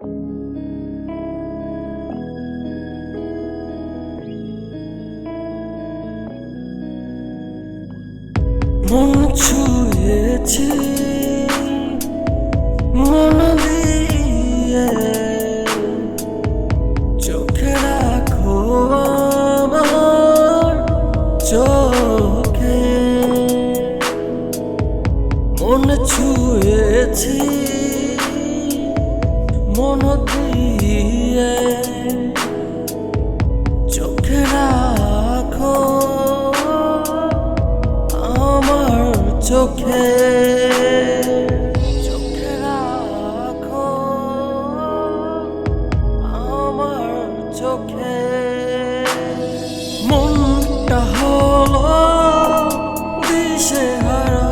মন ছুঁয়েছি মন দিয়ে, চোখে রাখো আমার চোখে। মন ছুঁয়েছি মন দিয়ে, চোখে রাখো আমার চোখে। চোখে রাখো আমার চোখে। মনটা হলো দিশেহারা,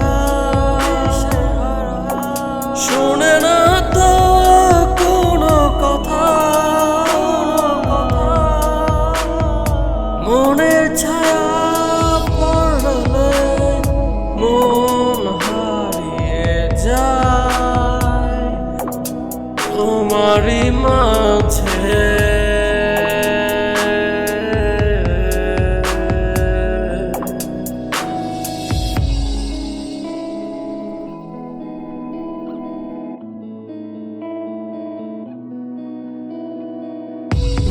শোনে না তো কোনো কথা। মনের ছায়া পড়লে মন হারিয়ে যায় তোমারই মাঝে।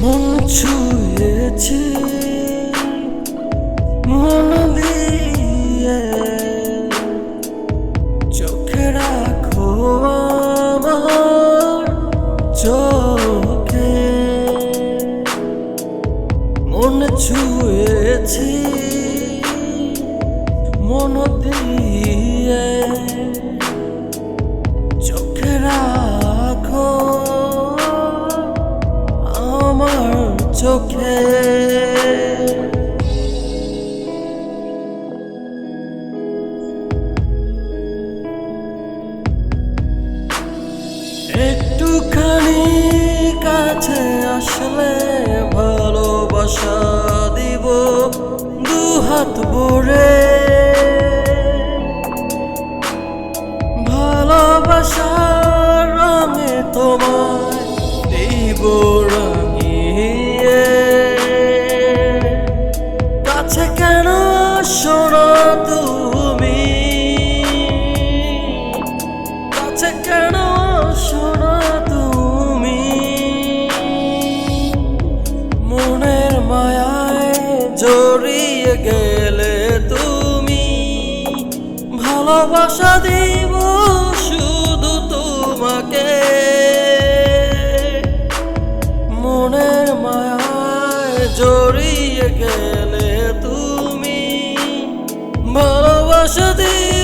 মন ছুঁয়েছি মন দিয়ে, চোখে রাখো আমার চোখে। মন ছুঁয়েছি মন দিয়ে, চোখে রাখো আমার চোখে। একটুখানি কাছে আসলে ভালোবাসা দিব দুহাত ভরে। ভালোবাসার রঙে তোমায় দিব রাঙিয়ে। কাছে কেন আসো না তুমি, কাছে কেন আসো না তুমি। মনের মায়ায় জড়িয়ে গেলে তুমি, ভালোবাসা দিব শুধু তোমাকে। মনের মায়ায় জড়িয়ে গেলে তুমি, ভালোবাসা দিব